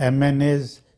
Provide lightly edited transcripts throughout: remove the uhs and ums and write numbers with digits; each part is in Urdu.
MNAs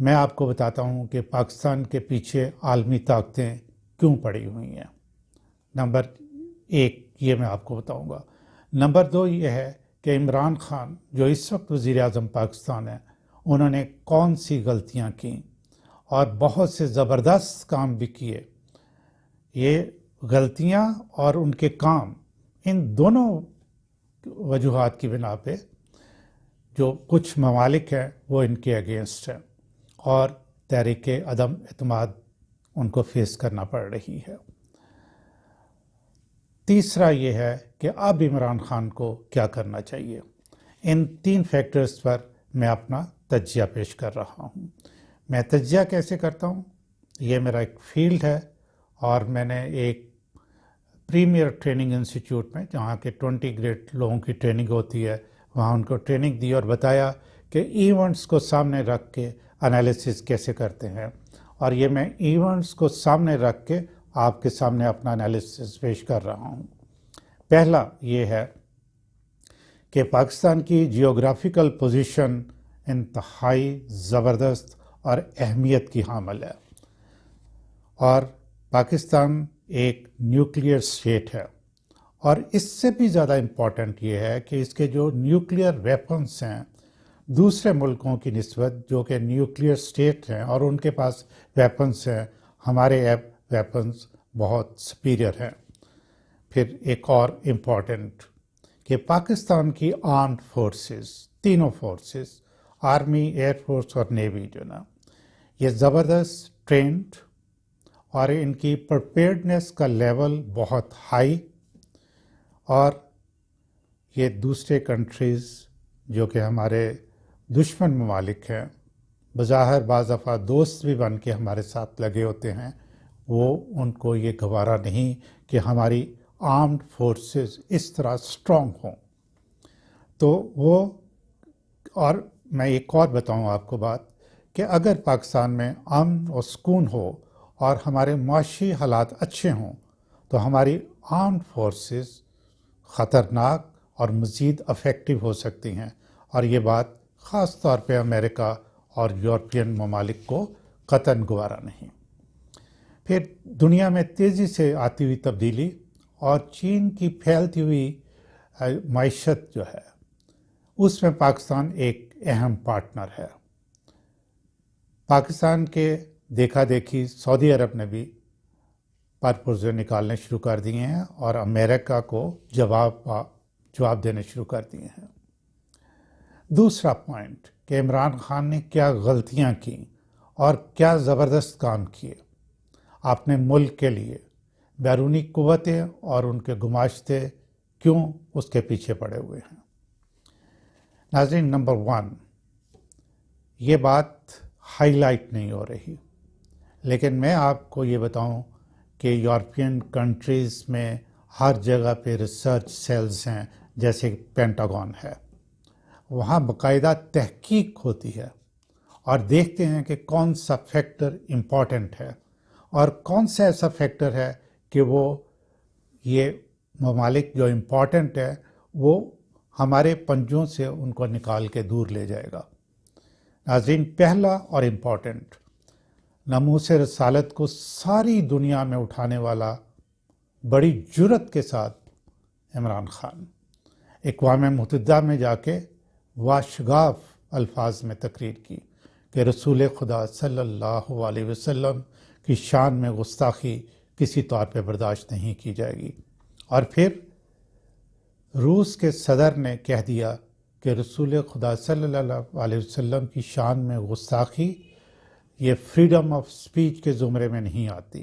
میں آپ کو بتاتا ہوں کہ پاکستان کے پیچھے عالمی طاقتیں کیوں پڑی ہوئی ہیں۔ نمبر 1 یہ میں آپ کو بتاؤں گا۔ نمبر 2 یہ ہے کہ عمران خان جو اس وقت وزیر اعظم پاکستان ہیں، انہوں نے کون سی غلطیاں کیں اور بہت سے زبردست کام بھی کیے۔ یہ غلطیاں اور ان کے کام، ان دونوں وجوہات کی بنا پہ جو کچھ ممالک ہیں وہ ان کے اگینسٹ ہیں اور تحریک عدم اعتماد ان کو فیس کرنا پڑ رہی ہے۔ تیسرا یہ ہے کہ اب عمران خان کو کیا کرنا چاہیے۔ ان 3 فیکٹرز پر میں اپنا تجزیہ پیش کر رہا ہوں۔ میں تجزیہ کیسے کرتا ہوں؟ یہ میرا ایک فیلڈ ہے اور میں نے ایک پریمیئر ٹریننگ انسٹیٹیوٹ میں، جہاں کے 20 گریڈ لوگوں کی ٹریننگ ہوتی ہے، وہاں ان کو ٹریننگ دی اور بتایا کہ ایونٹس کو سامنے رکھ کے انالیسس کیسے کرتے ہیں، اور یہ میں ایونٹس کو سامنے رکھ کے آپ کے سامنے اپنا انالیسس پیش کر رہا ہوں۔ پہلا یہ ہے کہ پاکستان کی جیوگرافیکل پوزیشن انتہائی زبردست اور اہمیت کی حامل ہے، اور پاکستان ایک نیوکلیئر اسٹیٹ ہے، اور اس سے بھی زیادہ امپورٹنٹ یہ ہے کہ اس کے جو نیوکلیئر ویپنس ہیں دوسرے ملکوں کی نسبت جو کہ نیوکلیئر اسٹیٹ ہیں اور ان کے پاس ویپنس ہیں، ہمارے ویپنس بہت سپیریئر ہیں۔ پھر ایک اور امپورٹنٹ کہ پاکستان کی آرمڈ فورسز، تینوں فورسز، آرمی، ایئر فورس اور نیوی جو نا، یہ زبردست ٹرینڈ اور ان کی پرپیئرڈنیس کا لیول بہت ہائی، اور یہ دوسرے کنٹریز جو کہ ہمارے دشمن ممالک ہیں، بظاہر بعض دفعہ دوست بھی بن کے ہمارے ساتھ لگے ہوتے ہیں، وہ ان کو یہ گوارا نہیں کہ ہماری آرمڈ فورسز اس طرح اسٹرانگ ہوں۔ تو وہ، اور میں ایک اور بتاؤں آپ کو بات کہ اگر پاکستان میں امن اور سکون ہو اور ہمارے معاشی حالات اچھے ہوں تو ہماری آرمڈ فورسز خطرناک اور مزید افیکٹو ہو سکتی ہیں، اور یہ بات خاص طور پہ امریکہ اور یورپین ممالک کو قطعاً گوارا نہیں۔ پھر دنیا میں تیزی سے آتی ہوئی تبدیلی اور چین کی پھیلتی ہوئی معیشت جو ہے، اس میں پاکستان ایک اہم پارٹنر ہے۔ پاکستان کے دیکھا دیکھی سعودی عرب نے بھی پرپوزل نکالنے شروع کر دیے ہیں اور امریکہ کو جواب دینے شروع کر دیے ہیں۔ دوسرا پوائنٹ کہ عمران خان نے کیا غلطیاں کیں اور کیا زبردست کام کیے اپنے ملک کے لیے، بیرونی قوتیں اور ان کے گماشتے کیوں اس کے پیچھے پڑے ہوئے ہیں۔ ناظرین، نمبر 1، یہ بات ہائی لائٹ نہیں ہو رہی، لیکن میں آپ کو یہ بتاؤں کہ یورپین کنٹریز میں ہر جگہ پہ ریسرچ سیلز ہیں، جیسے پینٹاگون ہے، وہاں باقاعدہ تحقیق ہوتی ہے اور دیکھتے ہیں کہ کون سا فیکٹر امپورٹنٹ ہے اور کون سا ایسا فیکٹر ہے کہ وہ یہ ممالک جو امپورٹنٹ ہے وہ ہمارے پنجوں سے ان کو نکال کے دور لے جائے گا۔ ناظرین، پہلا اور امپورٹنٹ، ناموس رسالت کو ساری دنیا میں اٹھانے والا بڑی جرت کے ساتھ عمران خان اقوام متحدہ میں جا کے واشگاف الفاظ میں تقریر کی کہ رسول خدا صلی اللہ علیہ وسلم کی شان میں گستاخی کسی طور پہ برداشت نہیں کی جائے گی، اور پھر روس کے صدر نے کہہ دیا کہ رسول خدا صلی اللہ علیہ وسلم کی شان میں گستاخی یہ فریڈم آف سپیچ کے زمرے میں نہیں آتی۔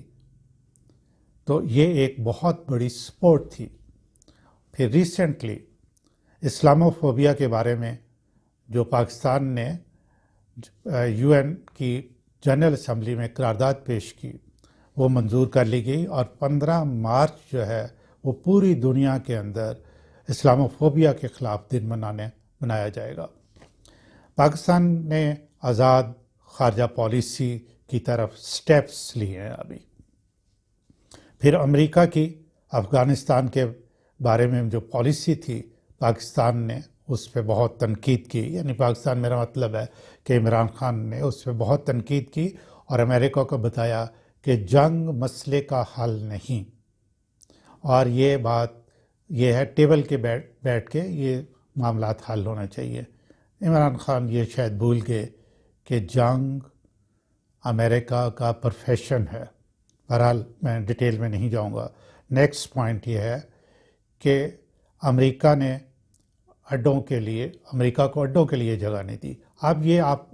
تو یہ ایک بہت بڑی سپورٹ تھی۔ پھر ریسنٹلی اسلاموفوبیا کے بارے میں جو پاکستان نے یو این کی جنرل اسمبلی میں قرارداد پیش کی، وہ منظور کر لی گئی، اور 15 مارچ جو ہے وہ پوری دنیا کے اندر اسلاموفوبیا کے خلاف دن منایا جائے گا۔ پاکستان نے آزاد خارجہ پالیسی کی طرف سٹیپس لیے ہیں ابھی۔ پھر امریکہ کی افغانستان کے بارے میں جو پالیسی تھی، پاکستان نے اس پہ بہت تنقید کی، یعنی پاکستان میرا مطلب ہے کہ عمران خان نے اس پہ بہت تنقید کی اور امریکہ کو بتایا کہ جنگ مسئلے کا حل نہیں، اور یہ بات یہ ہے ٹیبل کے بیٹھ کے یہ معاملات حل ہونا چاہیے۔ عمران خان یہ شاید بھول گئے کہ جنگ امریکہ کا پروفیشن ہے۔ بہرحال میں ڈیٹیل میں نہیں جاؤں گا۔ نیکسٹ پوائنٹ یہ ہے کہ امریکہ نے امریکہ کو اڈوں کے لیے جگہ نہیں دی۔ اب یہ آپ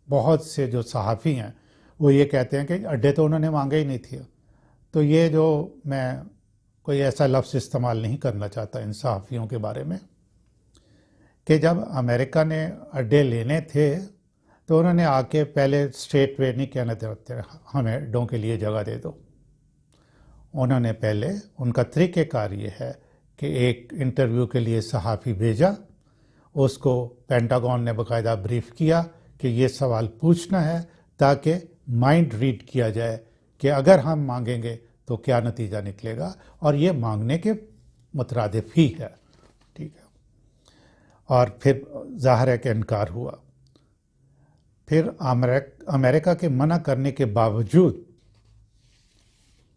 بہت سے جو صحافی ہیں وہ یہ کہتے ہیں کہ اڈے تو انہوں نے مانگے ہی نہیں تھے، تو یہ جو میں کوئی ایسا لفظ استعمال نہیں کرنا چاہتا ان صحافیوں کے بارے میں، کہ جب امریکہ نے اڈے لینے تھے تو انہوں نے آ کے پہلے اسٹریٹ وے نہیں کہنا چاہتے ہمیں اڈوں کے لیے جگہ دے دو۔ انہوں نے پہلے، ان کا طریقہ کار یہ ہے کہ ایک انٹرویو کے لیے صحافی بھیجا، اس کو پینٹاگون نے باقاعدہ بریف کیا کہ یہ سوال پوچھنا ہے تاکہ مائنڈ ریڈ کیا جائے کہ اگر ہم مانگیں گے تو کیا نتیجہ نکلے گا، اور یہ مانگنے کے مترادف ہی ہے، ٹھیک ہے۔ اور پھر ظاہر ہے کہ انکار ہوا۔ پھر امریکہ کے منع کرنے کے باوجود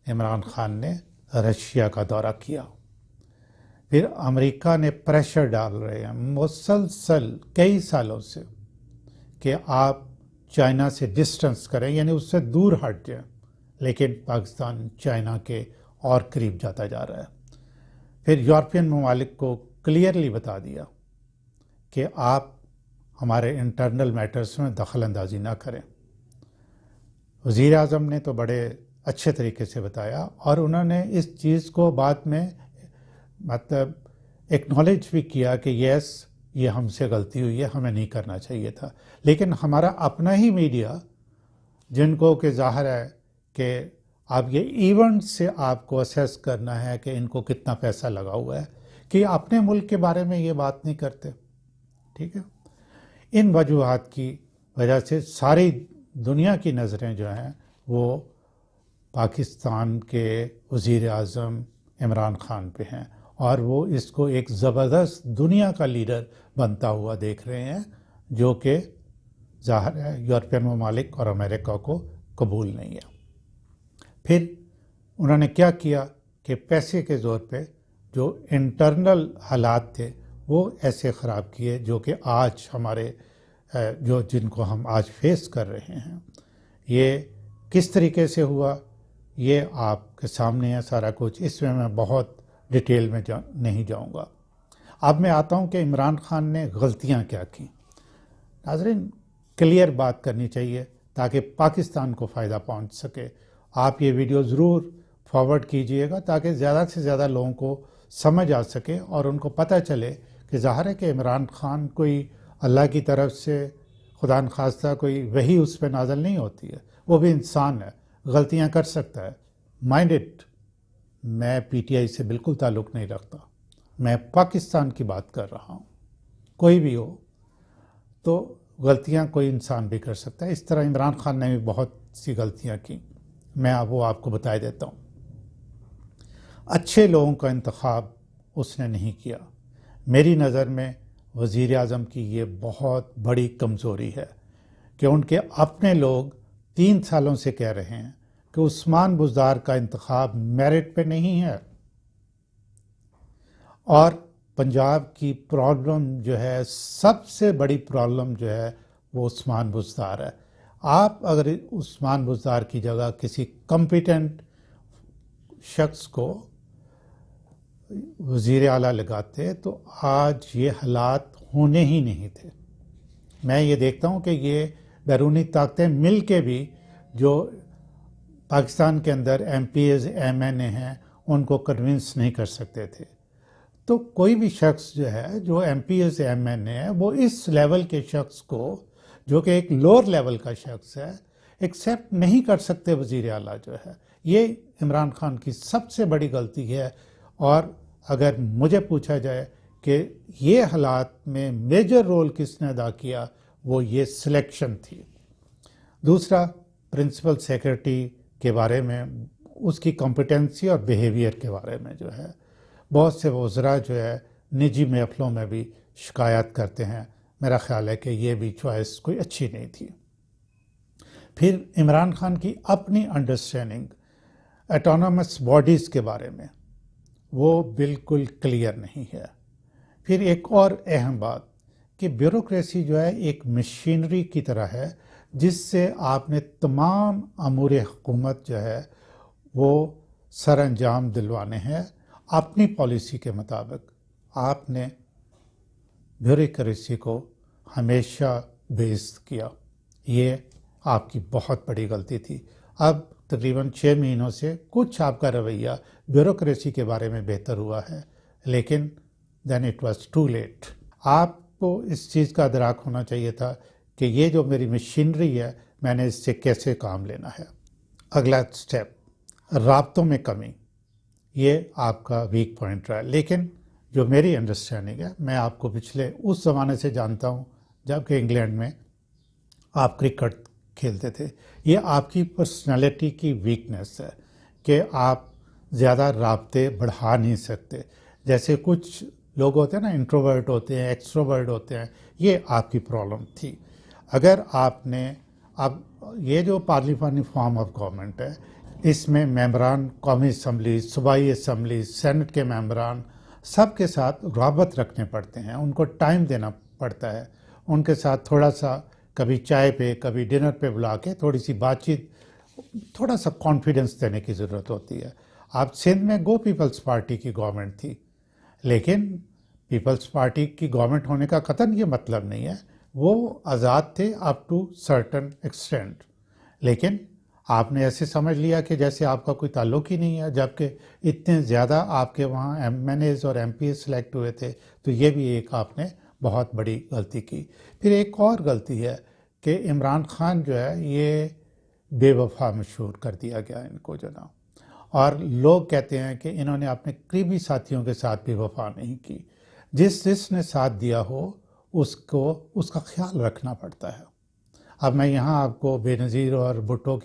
عمران خان نے رشیا کا دورہ کیا۔ پھر امریکہ نے پریشر ڈال رہے ہیں مسلسل کئی سالوں سے کہ آپ چائنا سے ڈسٹنس کریں، یعنی اس سے دور ہٹ جائیں، لیکن پاکستان چائنا کے اور قریب جاتا جا رہا ہے۔ پھر یورپین ممالک کو کلیئرلی بتا دیا کہ آپ ہمارے انٹرنل میٹرز میں دخل اندازی نہ کریں۔ وزیر اعظم نے تو بڑے اچھے طریقے سے بتایا، اور انہوں نے اس چیز کو بعد میں مطلب ایکنالج بھی کیا کہ یس یہ ہم سے غلطی ہوئی ہے، ہمیں نہیں کرنا چاہیے تھا۔ لیکن ہمارا اپنا ہی میڈیا، جن کو کہ ظاہر ہے کہ آپ یہ ایونٹ سے آپ کو اسیس کرنا ہے کہ ان کو کتنا پیسہ لگا ہوا ہے، کہ اپنے ملک کے بارے میں یہ بات نہیں کرتے، ٹھیک ہے۔ ان وجوہات کی وجہ سے ساری دنیا کی نظریں جو ہیں وہ پاکستان کے وزیر اعظم عمران خان پہ ہیں، اور وہ اس کو ایک زبردست دنیا کا لیڈر بنتا ہوا دیکھ رہے ہیں، جو کہ ظاہر ہے یورپین ممالک اور امریکہ کو قبول نہیں ہے۔ پھر انہوں نے کیا کیا کہ پیسے کے زور پہ جو انٹرنل حالات تھے وہ ایسے خراب کیے جو کہ آج ہمارے جن کو ہم آج فیس کر رہے ہیں۔ یہ کس طریقے سے ہوا یہ آپ کے سامنے ہے سارا کچھ، اس میں بہت ڈیٹیل میں نہیں جاؤں گا۔ اب میں آتا ہوں کہ عمران خان نے غلطیاں کیا کی۔ ناظرین، کلیئر بات کرنی چاہیے تاکہ پاکستان کو فائدہ پہنچ سکے۔ آپ یہ ویڈیو ضرور فارورڈ کیجئے گا تاکہ زیادہ سے زیادہ لوگوں کو سمجھ آ سکے اور ان کو پتہ چلے کہ ظاہر ہے کہ عمران خان کوئی اللہ کی طرف سے خدا نخواستہ کوئی وحی اس پہ نازل نہیں ہوتی ہے، وہ بھی انسان ہے، غلطیاں کر سکتا ہے۔ مائنڈ اٹ، میں پی ٹی آئی سے بالکل تعلق نہیں رکھتا، میں پاکستان کی بات کر رہا ہوں۔ کوئی بھی ہو تو غلطیاں کوئی انسان بھی کر سکتا ہے، اس طرح عمران خان نے بھی بہت سی غلطیاں کی، میں وہ آپ کو بتا دیتا ہوں۔ اچھے لوگوں کا انتخاب اس نے نہیں کیا۔ میری نظر میں وزیر اعظم کی یہ بہت بڑی کمزوری ہے کہ ان کے اپنے لوگ 3 سالوں سے کہہ رہے ہیں کہ عثمان بزدار کا انتخاب میرٹ پہ نہیں ہے، اور پنجاب کی پرابلم جو ہے، سب سے بڑی پرابلم جو ہے وہ عثمان بزدار ہے۔ آپ اگر عثمان بزدار کی جگہ کسی کمپیٹنٹ شخص کو وزیر اعلیٰ لگاتے تو آج یہ حالات ہونے ہی نہیں تھے۔ میں یہ دیکھتا ہوں کہ یہ بیرونی طاقتیں مل کے بھی جو پاکستان کے اندر M P As M N A ہیں ان کو کنونس نہیں کر سکتے تھے۔ تو کوئی بھی شخص جو ہے جو M P As M N A ہے وہ اس لیول کے شخص کو، جو کہ ایک لوور لیول کا شخص ہے، ایکسیپٹ نہیں کر سکتے وزیر اعلیٰ جو ہے۔ یہ عمران خان کی سب سے بڑی غلطی ہے، اور اگر مجھے پوچھا جائے کہ یہ حالات میں میجر رول کس نے ادا کیا، وہ یہ سلیکشن تھی۔ دوسرا، پرنسپل سیکرٹری کے بارے میں اس کی کمپیٹنسی اور بیہیویئر کے بارے میں جو ہے، بہت سے وزراء جو ہے نجی محفلوں میں بھی شکایت کرتے ہیں، میرا خیال ہے کہ یہ بھی چوائس کوئی اچھی نہیں تھی۔ پھر عمران خان کی اپنی انڈرسٹینڈنگ اٹونومس باڈیز کے بارے میں وہ بالکل کلیئر نہیں ہے۔ پھر ایک اور اہم بات کہ بیوروکریسی جو ہے ایک مشینری کی طرح ہے جس سے آپ نے تمام امور حکومت جو ہے وہ سر انجام دلوانے ہیں اپنی پالیسی کے مطابق۔ آپ نے بیوروکریسی کو ہمیشہ بیس کیا، یہ آپ کی بہت بڑی غلطی تھی۔ اب تقریباً 6 مہینوں سے کچھ آپ کا رویہ بیوروکریسی کے بارے میں بہتر ہوا ہے، لیکن then it was too late. آپ کو اس چیز کا ادراک ہونا چاہیے تھا کہ یہ جو میری مشینری ہے میں نے اس سے کیسے کام لینا ہے۔ اگلا سٹیپ، رابطوں میں کمی، یہ آپ کا ویک پوائنٹ رہا ہے، لیکن جو میری انڈرسٹینڈنگ ہے، میں آپ کو پچھلے اس زمانے سے جانتا ہوں جب کہ انگلینڈ میں آپ کرکٹ کھیلتے تھے۔ یہ آپ کی پرسنالٹی کی ویکنیس ہے کہ آپ زیادہ رابطے بڑھا نہیں سکتے۔ جیسے کچھ لوگ ہوتے ہیں نا، انٹروورٹ ہوتے ہیں، ایکسٹروورٹ ہوتے ہیں، یہ آپ کی پرابلم تھی۔ اگر آپ نے اب یہ جو پارلیمانی فارم آف گورنمنٹ ہے، اس میں ممبران قومی اسمبلی، صوبائی اسمبلی، سینٹ کے ممبران سب کے ساتھ رابط رکھنے پڑتے ہیں، ان کو ٹائم دینا پڑتا ہے، ان کے ساتھ تھوڑا سا کبھی چائے پہ کبھی ڈنر پہ بلا کے تھوڑی سی بات چیت، تھوڑا سا کانفیڈنس دینے کی ضرورت ہوتی ہے۔ آپ سندھ میں گو پیپلز پارٹی کی گورنمنٹ تھی، لیکن پیپلز پارٹی کی گورنمنٹ ہونے کا قطعاً یہ مطلب نہیں ہے، وہ آزاد تھے اپ ٹو سرٹن ایکسٹینٹ، لیکن آپ نے ایسے سمجھ لیا کہ جیسے آپ کا کوئی تعلق ہی نہیں ہے، جبکہ اتنے زیادہ آپ کے وہاں ایم این ایز اور ایم پی ایز سلیکٹ ہوئے تھے۔ تو یہ بھی ایک آپ نے بہت بڑی غلطی کی۔ پھر ایک اور غلطی ہے کہ عمران خان جو ہے یہ بے وفا مشہور کر دیا گیا ان کو جناب، اور لوگ کہتے ہیں کہ انہوں نے اپنے قریبی ساتھیوں کے ساتھ بے وفا نہیں کی۔ جس نے ساتھ دیا ہو اس کو اس کا خیال رکھنا پڑتا ہے۔ اب میں یہاں آپ کو بے نظیر اور بھٹو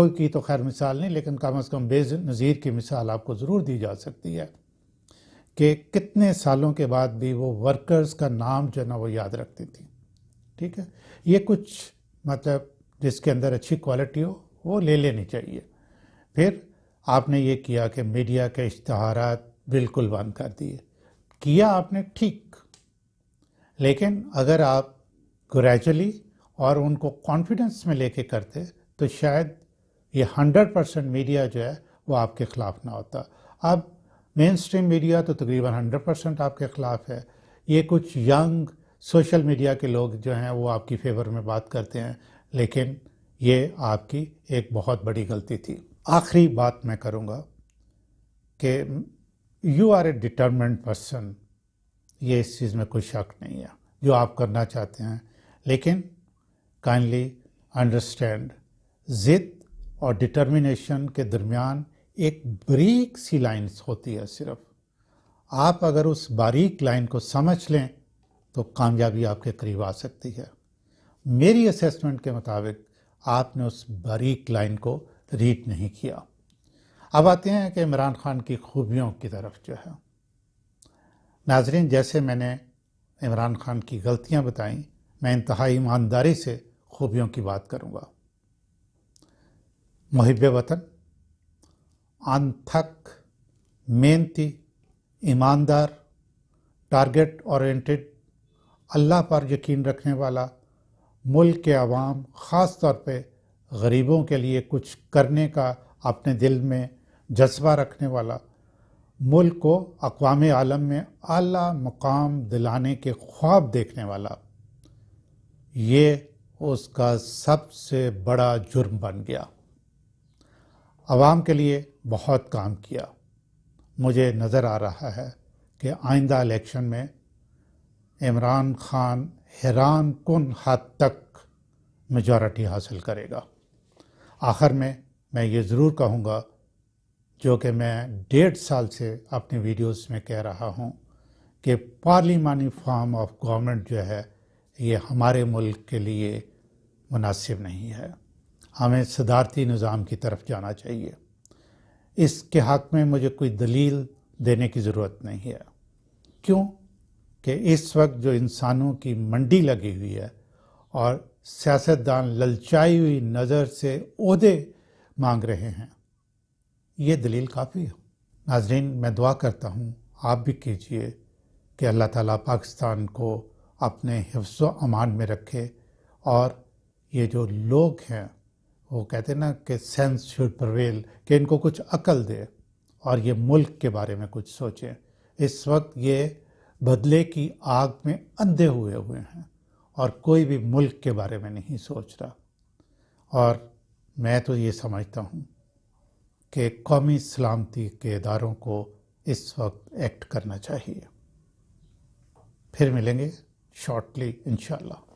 کی تو خیر مثال نہیں، لیکن کم از کم بے نظیر کی مثال آپ کو ضرور دی جا سکتی ہے کہ کتنے سالوں کے بعد بھی وہ ورکرز کا نام جو ہے نا وہ یاد رکھتی تھی۔ ٹھیک ہے، یہ کچھ مطلب جس کے اندر اچھی کوالٹی ہو وہ لے لینی چاہیے۔ پھر آپ نے یہ کیا کہ میڈیا کے اشتہارات بالکل بند کر دیے، کیا آپ نے ٹھیک، لیکن اگر آپ گریجولی اور ان کو کانفیڈنس میں لے کے کرتے تو شاید یہ 100% میڈیا جو ہے وہ آپ کے خلاف نہ ہوتا۔ اب مین سٹریم میڈیا تو تقریباً 100% آپ کے خلاف ہے، یہ کچھ ینگ سوشل میڈیا کے لوگ جو ہیں وہ آپ کی فیور میں بات کرتے ہیں، لیکن یہ آپ کی ایک بہت بڑی غلطی تھی۔ آخری بات میں کروں گا کہ you are a determined person, یہ اس چیز میں کوئی شک نہیں ہے جو آپ کرنا چاہتے ہیں، لیکن کائنڈلی انڈرسٹینڈ ضد اور ڈٹرمنیشن کے درمیان ایک باریک سی لائنز ہوتی ہے۔ صرف آپ اگر اس باریک لائن کو سمجھ لیں تو کامیابی آپ کے قریب آ سکتی ہے۔ میری اسیسمنٹ کے مطابق آپ نے اس باریک لائن کو ریڈ نہیں کیا۔ اب آتے ہیں کہ عمران خان کی خوبیوں کی طرف جو ہے۔ ناظرین، جیسے میں نے عمران خان کی غلطیاں بتائیں، میں انتہائی ایمانداری سے خوبیوں کی بات کروں گا۔ محب وطن، انتھک، محنتی، ایماندار، ٹارگٹ اورینٹڈ، اللہ پر یقین رکھنے والا، ملک کے عوام خاص طور پہ غریبوں کے لیے کچھ کرنے کا اپنے دل میں جذبہ رکھنے والا، ملک کو اقوام عالم میں اعلیٰ مقام دلانے کے خواب دیکھنے والا، یہ اس کا سب سے بڑا جرم بن گیا۔ عوام کے لیے بہت کام کیا۔ مجھے نظر آ رہا ہے کہ آئندہ الیکشن میں عمران خان حیران کن حد تک میجورٹی حاصل کرے گا۔ آخر میں یہ ضرور کہوں گا، جو کہ میں 1.5 سال سے اپنی ویڈیوز میں کہہ رہا ہوں، کہ پارلیمانی فارم آف گورنمنٹ جو ہے یہ ہمارے ملک کے لیے مناسب نہیں ہے۔ ہمیں صدارتی نظام کی طرف جانا چاہیے۔ اس کے حق میں مجھے کوئی دلیل دینے کی ضرورت نہیں ہے۔ کیوں؟ کہ اس وقت جو انسانوں کی منڈی لگی ہوئی ہے اور سیاستدان للچائی ہوئی نظر سے عہدے مانگ رہے ہیں، یہ دلیل کافی ہے۔ ناظرین، میں دعا کرتا ہوں آپ بھی کیجئے کہ اللہ تعالیٰ پاکستان کو اپنے حفظ و امان میں رکھے، اور یہ جو لوگ ہیں وہ کہتے ہیں نا کہ سینس شوڈ پرویل، کہ ان کو کچھ عقل دے اور یہ ملک کے بارے میں کچھ سوچیں۔ اس وقت یہ بدلے کی آگ میں اندھے ہوئے ہیں اور کوئی بھی ملک کے بارے میں نہیں سوچ رہا، اور میں تو یہ سمجھتا ہوں کہ قومی سلامتی کے اداروں کو اس وقت ایکٹ کرنا چاہیے۔ پھر ملیں گے شارٹلی انشاءاللہ۔